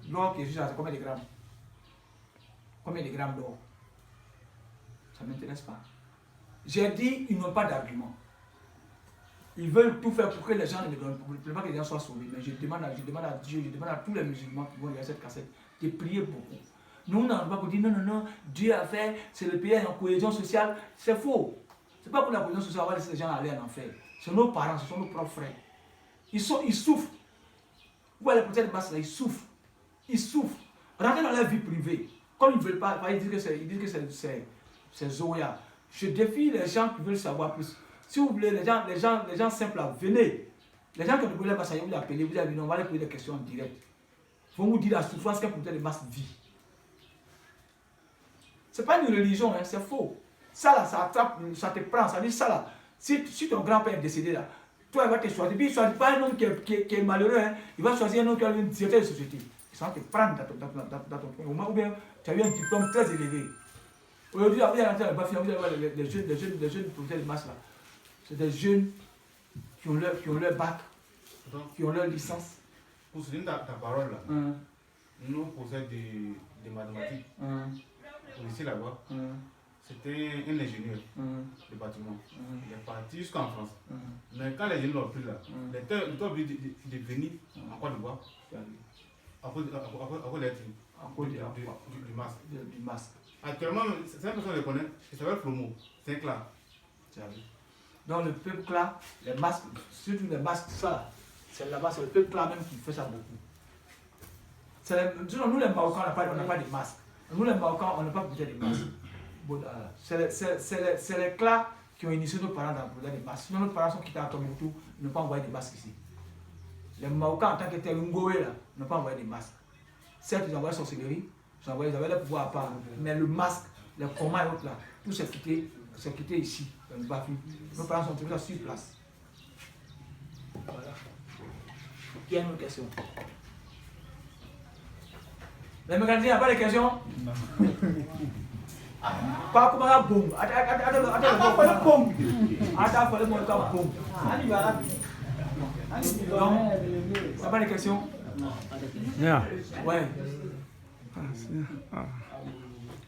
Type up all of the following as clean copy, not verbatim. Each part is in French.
L'or qui est juste là, c'est combien de grammes? Combien de grammes d'or? Ça ne m'intéresse pas. J'ai dit, ils n'ont pas d'argument. Ils veulent tout faire pour que les gens ne me donnent pas, que les gens soient sauvés. Mais je demande à Dieu, je demande à tous les musulmans qui vont regarder cette cassette de prier beaucoup. Nous, on n'a pas pour dire non, Dieu a fait, c'est le pays en cohésion sociale. C'est faux. C'est pas pour la cohésion sociale, on va laisser les gens aller en enfer. C'est nos parents, ce sont nos propres frères. Ils souffrent. Vous voyez les protèges de masse là, ils souffrent. Ils souffrent. Rentrez dans leur vie privée. Comme ils ne veulent pas, ils disent que c'est Zoya. Je défie les gens qui veulent savoir plus. Si vous voulez, les gens simples là, venez. Les gens qui ne veulent pas savoir, vous les appelez, vous allez dire, on va les poser des questions en direct. Ils vont vous dire la souffrance qu'un protège de masse vit. Ce n'est pas une religion, hein, c'est faux. Ça là, ça attrape, ça te prend, ça dit ça là. Si ton grand-père est décédé là, toi il va te choisir. Puis il ne choisit pas un homme qui est malheureux, hein. Il va choisir un homme qui a une directeur de société. Ça va te prendre dans ton point. Ou bien tu as eu un diplôme très élevé. Aujourd'hui, vous allez rentrer dans le bas-fond, vous allez voir les jeunes protèges de masse là. C'est des jeunes qui ont leur bac, qui ont leur licence. Pour soutenir ta parole là, nous on possède des mathématiques. Ici là-bas, c'était un ingénieur de bâtiment. Il est parti jusqu'en France. Mais quand les ingénieurs l'ont pris là, il était obligé de venir en Côte d'Ivoire à cause du masque. Actuellement, c'est une personne que je connais, il s'appelle Flomo, c'est un clair. Donc le peuple là, les masques, surtout les masques, ça, c'est là-bas, c'est le peuple là même qui fait ça beaucoup. Nous les Marocains, on n'a pas de masques. Nous les Marocains, on n'a pas besoin de masques. C'est les clans qui ont initié nos parents dans le projet des masques. Sinon nos parents sont quittés à Tombouctou, ils n'ont pas envoyé des masques ici. Les Marocains en tant que tel, Ngoé là, n'ont pas envoyé des masques. Certes, ils ont envoyé sorcellerie, ils avaient le pouvoir à part, mais le masque, les comas et autres là, tout s'est quitté ici, dans le Bafi. Nos parents sont toujours sur place. Voilà. Il y a une autre question. Les mécaniciens, il n'y a pas de questions? Non. Pas comme un boum. Ça pas de questions? Yeah. Ouais.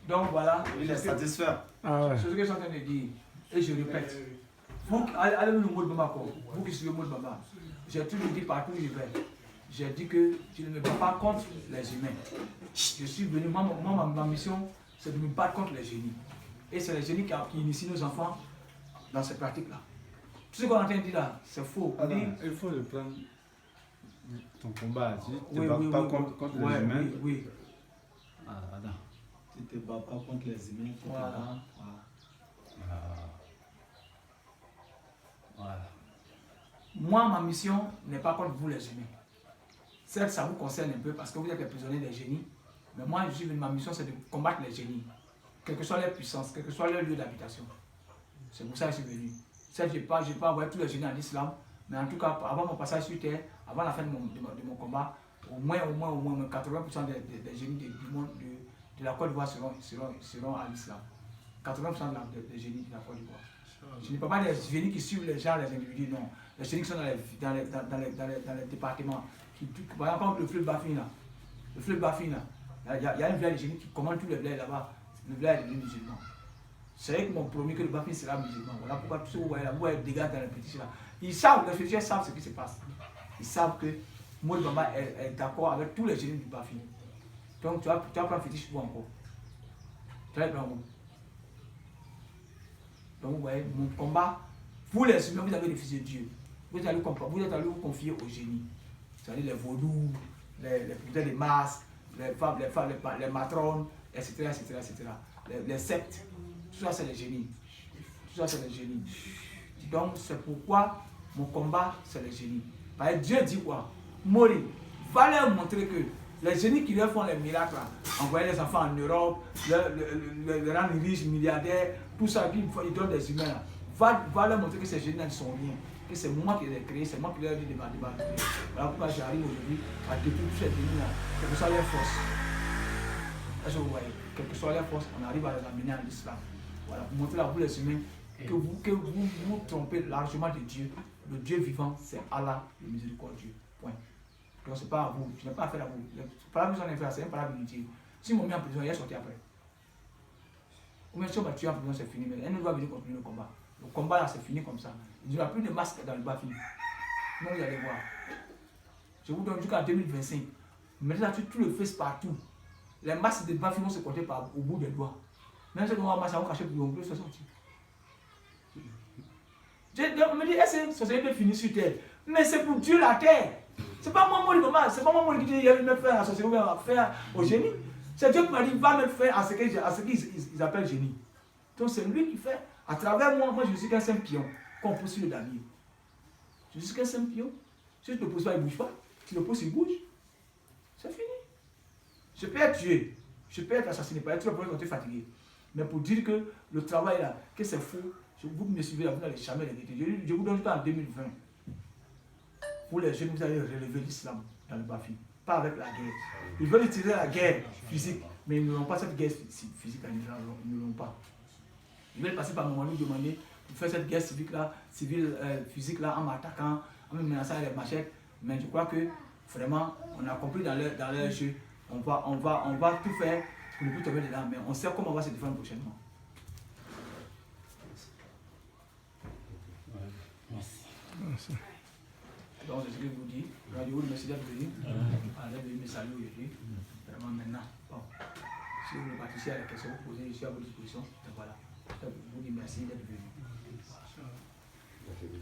Donc voilà. Il est satisfait. C'est ce que je suis en train de dire. Et je répète. Vous, allez nous mots de Bama. Vous qui suivez le mot de Bama. J'ai toujours dit partout où je vais. J'ai dit que je ne me bats pas contre les humains. Je suis venu, ma mission, c'est de me battre contre les génies. Et c'est les génies qui initient nos enfants dans ces pratiques-là. Tout ce qu'on entend dire là, c'est faux. Alors, il faut le prendre ton combat. Tu ne oui, te bats pas contre les humains. Oui. Ah, attends. Tu ne te bats pas contre les humains. Voilà. Moi, ma mission n'est pas contre vous les humains. Certes, ça vous concerne un peu parce que vous êtes les prisonniers des génies. Mais moi, ma mission, c'est de combattre les génies. Quelle que soit leur puissance, quel que soit leur lieu d'habitation. C'est pour ça que je suis venu. Certes, je n'ai pas envoyé tous les génies en islam. Mais en tout cas, avant mon passage sur terre, avant la fin de mon combat, au moins 80% des génies du monde de la Côte d'Ivoire seront à l'islam. 80% des génies de la Côte d'Ivoire. Je ne parle pas des génies qui suivent les gens, les individus, non. Les génies qui sont dans les départements. Par exemple, le fleuve Bafin là. Le fleuve Bafin là. Il y a une village de génie qui commande tous les villages là-bas. Le village est devenu musulman. C'est eux qui m'ont promis que le Bafin sera musulman. Voilà pourquoi tout ce que vous voyez là, vous voyez des dégâts dans les petits là. Ils savent, les chrétiens savent ce qui se passe. Ils savent que Maud Bamba est d'accord avec tous les génies du Bafin. Donc tu vas prendre fétiche pour encore. Tu vas prendre. Donc vous voyez, mon combat, vous les humains, vous avez des fils de Dieu. Vous allez vous confier aux génies. C'est-à-dire les vaudous, les masques, les matrones, etc. Les sectes. Tout ça, c'est les génies. Tout ça, c'est les génies. Donc, c'est pourquoi mon combat, c'est les génies. Parce que Dieu dit quoi? Mori, va leur montrer que les génies qui leur font les miracles, envoyer les enfants en Europe, les rendre riches, milliardaires, tout ça, puis ils donnent des humains là. Va leur montrer que ces génies ne sont rien. Que c'est moi qui les ai créés, c'est moi qui leur ai dit de battre. Voilà pourquoi j'arrive aujourd'hui à détruire tous ces génies là, quelle que soit leur force. Est-ce que vous voyez? Quelle que soit leur force, on arrive à les amener en islam. Voilà, pour montrer à vous les humains que vous vous trompez largement de Dieu. Le Dieu vivant, c'est Allah, le miséricordieux. Point. Donc c'est pas à vous, je n'ai pas affaire à vous. Par la besoin d'affaire, c'est un paragraphe inutile. Si on met en prison, il est sorti après. Ou même si on va tuer en prison, c'est fini, mais elle ne doit venir continuer le combat. Le combat là, c'est fini comme ça. Il n'y aura plus de masque dans le bas fini. Non, vous allez voir. Je vous donne jusqu'en 2025. Maintenant, tu le fais partout. Les masques de bas fini vont se compter au bout des doigts. Même si on va masque, on va cacher pour on peut se sortir. On me dit, est-ce que ça peut finir sur terre? Mais c'est pour Dieu la terre. C'est pas moi, c'est pas moi qui dis, il va me faire associer, il va faire au génie. C'est Dieu qui m'a dit, va me faire à ce qu'ils appellent génie. Donc c'est lui qui fait. À travers moi, je suis qu'un simple pion qu'on pousse sur le navire. Je suis qu'un simple pion. Si tu ne le pousses pas, il ne bouge pas. Si tu le pousses, il bouge. C'est fini. Je peux être tué. Je peux être assassiné. Pas être trop quand tu es fatigué. Mais pour dire que le travail là, que c'est faux, vous me suivez là, vous n'allez jamais l'aider. Je vous donne pas en 2020. Pour les jeunes, vous allez relever l'islam dans le Bafi. Pas avec la guerre. Ils veulent utiliser la guerre physique, mais ils n'auront pas cette guerre physique en Israël. Ils ne l'auront pas. Ils veulent passer par moment nous demander de faire cette guerre physique là, en m'attaquant, en me menaçant avec les machettes. Mais je crois que vraiment, on a compris dans leur jeu. On va tout faire pour ne plus tomber dedans, mais on sait comment on va se défendre prochainement. Merci. Donc, c'est ce que je vous dis. Je vous remercie d'être venu. Allez me saluer aujourd'hui. Vraiment maintenant. Bon. Si vous voulez participer à la question, vous posez, je suis à votre disposition. Donc voilà. Je vous dis merci d'être venu.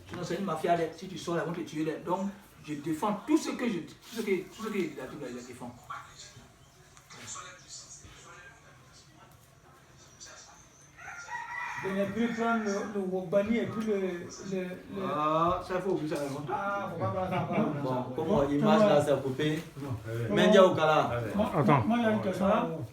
Sinon, c'est une mafia. Si tu sors là, ils vont te tuer. Donc, je défends tout ce que il a défend. Je n'ai plus prendre le Wogbani et puis le... Ah, ça il faut ouvrir ça. Ah, faut pas prendre ça. Bon, comment l'image là s'est coupée. Mendia Okala. Attends. Moi, il y a une question.